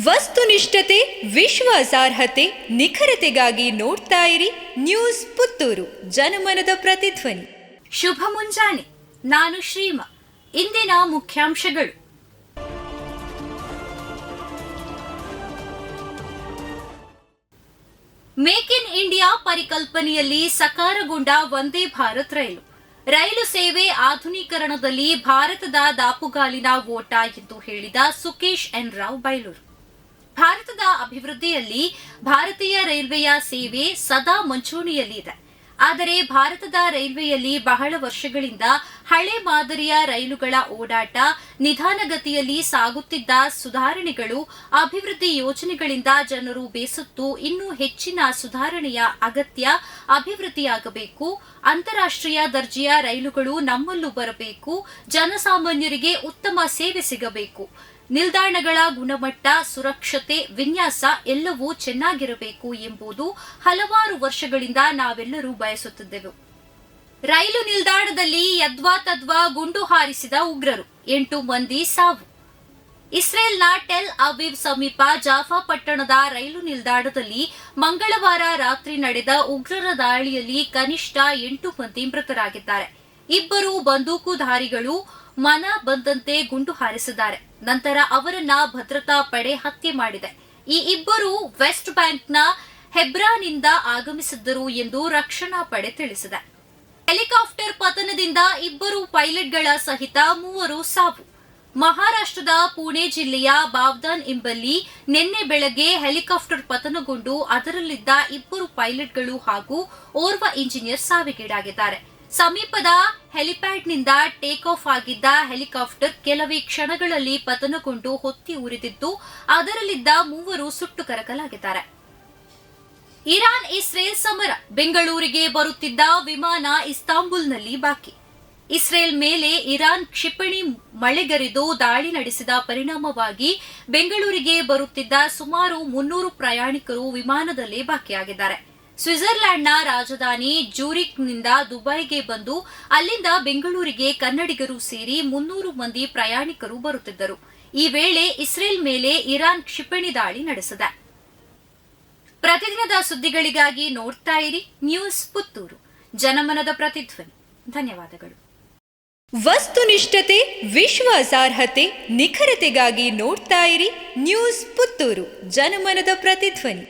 ವಸ್ತುನಿಷ್ಠತೆ, ವಿಶ್ವಾಸಾರ್ಹತೆ, ನಿಖರತೆಗಾಗಿ ನೋಡ್ತಾ ಇರಿ ನ್ಯೂಸ್ ಪುತ್ತೂರು, ಜನಮನದ ಪ್ರತಿಧ್ವನಿ. ಶುಭ ಮುಂಜಾನೆ. ನಾನು ಶ್ರೀಮಾ. ಇಂದಿನ ಮುಖ್ಯಾಂಶಗಳು: ಮೇಕ್ ಇನ್ ಇಂಡಿಯಾ ಪರಿಕಲ್ಪನೆಯಲ್ಲಿ ಸಕಾರಗೊಂಡ ವಂದೇ ಭಾರತ್ ರೈಲು ಸೇವೆ ಆಧುನೀಕರಣದಲ್ಲಿ ಭಾರತದ ದಾಪುಗಾಲಿನ ಓಟ ಎಂದು ಹೇಳಿದ ಸುಕೇಶ್ ಎನ್ ರಾವ್ ಬೈಲೂರು. ಭಾರತದ ಅಭಿವೃದ್ಧಿಯಲ್ಲಿ ಭಾರತೀಯ ರೈಲ್ವೆಯ ಸೇವೆ ಸದಾ ಮುಂಚೂಣಿಯಲ್ಲಿದೆ. ಆದರೆ ಭಾರತದ ರೈಲ್ವೆಯಲ್ಲಿ ಬಹಳ ವರ್ಷಗಳಿಂದ ಹಳೆ ಮಾದರಿಯ ರೈಲುಗಳ ಓಡಾಟ ನಿಧಾನಗತಿಯಲ್ಲಿ ಸಾಗುತ್ತಿದ್ದ ಸುಧಾರಣೆಗಳು, ಅಭಿವೃದ್ಧಿ ಯೋಜನೆಗಳಿಂದ ಜನರು ಬೇಸತ್ತು ಇನ್ನೂ ಹೆಚ್ಚಿನ ಸುಧಾರಣೆಯ ಅಗತ್ಯ, ಅಭಿವೃದ್ಧಿಯಾಗಬೇಕು, ಅಂತಾರಾಷ್ಟ್ರೀಯ ದರ್ಜೆಯ ರೈಲುಗಳು ನಮ್ಮಲ್ಲೂ ಬರಬೇಕು, ಜನಸಾಮಾನ್ಯರಿಗೆ ಉತ್ತಮ ಸೇವೆ ಸಿಗಬೇಕು, ನಿಲ್ದಾಣಗಳ ಗುಣಮಟ್ಟ, ಸುರಕ್ಷತೆ, ವಿನ್ಯಾಸ ಎಲ್ಲವೂ ಚೆನ್ನಾಗಿರಬೇಕು ಎಂಬುದು ಹಲವಾರು ವರ್ಷಗಳಿಂದ ನಾವೆಲ್ಲರೂ ಬಯಸುತ್ತಿದ್ದೆವು. ರೈಲು ನಿಲ್ದಾಣದಲ್ಲಿ ಯದ್ವಾತದ್ವಾ ಗುಂಡು ಹಾರಿಸಿದ ಉಗ್ರರು, 8 ಮಂದಿ ಸಾವು. ಇಸ್ರೇಲ್ನ ಟೆಲ್ ಅವೀವ್ ಸಮೀಪ ಜಾಫಾ ಪಟ್ಟಣದ ರೈಲು ನಿಲ್ದಾಣದಲ್ಲಿ ಮಂಗಳವಾರ ರಾತ್ರಿ ನಡೆದ ಉಗ್ರರ ದಾಳಿಯಲ್ಲಿ ಕನಿಷ್ಠ 8 ಮಂದಿ ಮೃತರಾಗಿದ್ದಾರೆ. 2 ಬಂದೂಕುಧಾರಿಗಳು ಮನ ಬಂದಂತೆ ಗುಂಡು ಹಾರಿಸಿದ್ದಾರೆ. ನಂತರ ಅವರನ್ನ ಭದ್ರತಾ ಪಡೆ ಹತ್ಯೆ ಮಾಡಿದೆ. ಈ 2 ವೆಸ್ಟ್ ಬ್ಯಾಂಕ್ನ ಹೆಬ್ರಾನ್ನಿಂದ ಆಗಮಿಸಿದ್ದರು ಎಂದು ರಕ್ಷಣಾ ಪಡೆ ತಿಳಿಸಿದೆ. ಹೆಲಿಕಾಪ್ಟರ್ ಪತನದಿಂದ 2 ಪೈಲಟ್ಗಳ ಸಹಿತ 3 ಸಾವು. ಮಹಾರಾಷ್ಟ್ರದ ಪುಣೆ ಜಿಲ್ಲೆಯ ಬಾವ್ದಾನ್ ಎಂಬಲ್ಲಿ ನಿನ್ನೆ ಬೆಳಗ್ಗೆ ಹೆಲಿಕಾಪ್ಟರ್ ಪತನಗೊಂಡು ಅದರಲ್ಲಿದ್ದ 2 ಪೈಲಟ್ಗಳು ಹಾಗೂ ಓರ್ವ ಇಂಜಿನಿಯರ್ ಸಾವಿಗೀಡಾಗಿದ್ದಾರೆ. ಸಮೀಪದ ಹೆಲಿಪ್ಯಾಡ್ನಿಂದ ಟೇಕ್ ಆಫ್ ಆಗಿದ್ದ ಹೆಲಿಕಾಪ್ಟರ್ ಕೆಲವೇ ಕ್ಷಣಗಳಲ್ಲಿ ಪತನಗೊಂಡು ಹೊತ್ತಿ ಉರಿದಿದ್ದು ಅದರಲ್ಲಿದ್ದ 3 ಸುಟ್ಟು ಕರಕಲಾಗಿದ್ದಾರೆ. ಇರಾನ್ ಇಸ್ರೇಲ್ ಸಮರ. ಬೆಂಗಳೂರಿಗೆ ಬರುತ್ತಿದ್ದ ವಿಮಾನ ಇಸ್ತಾಂಬುಲ್ನಲ್ಲಿ ಬಾಕಿ. ಇಸ್ರೇಲ್ ಮೇಲೆ ಇರಾನ್ ಕ್ಷಿಪಣಿ ಮಳೆಗರೆದು ದಾಳಿ ನಡೆಸಿದ ಪರಿಣಾಮವಾಗಿ ಬೆಂಗಳೂರಿಗೆ ಬರುತ್ತಿದ್ದ ಸುಮಾರು 300 ಪ್ರಯಾಣಿಕರು ವಿಮಾನದಲ್ಲೇ ಬಾಕಿಯಾಗಿದ್ದಾರೆ. ಸ್ವಿಟ್ಜರ್ಲೆಂಡ್ನ ರಾಜಧಾನಿ ಜ್ಯೂರಿಕ್ನಿಂದ ದುಬೈಗೆ ಬಂದು ಅಲ್ಲಿಂದ ಬೆಂಗಳೂರಿಗೆ ಕನ್ನಡಿಗರು ಸೇರಿ 300 ಮಂದಿ ಪ್ರಯಾಣಿಕರು ಬರುತ್ತಿದ್ದರು. ಈ ವೇಳೆ ಇಸ್ರೇಲ್ ಮೇಲೆ ಇರಾನ್ ಕ್ಷಿಪಣಿ ದಾಳಿ ನಡೆಸಿದೆ. ಪ್ರತಿದಿನದ ಸುದ್ದಿಗಳಿಗಾಗಿ ನೋಡ್ತಾ ಇರಿ ನ್ಯೂಸ್ ಪುತ್ತೂರು, ಜನಮನದ ಪ್ರತಿಧ್ವನಿ. ಧನ್ಯವಾದಗಳು. ವಸ್ತುನಿಷ್ಠತೆ, ವಿಶ್ವಾಸಾರ್ಹತೆ, ನಿಖರತೆಗಾಗಿ ನೋಡ್ತಾ ಇರಿ ನ್ಯೂಸ್ ಪುತ್ತೂರು, ಜನಮನದ ಪ್ರತಿಧ್ವನಿ.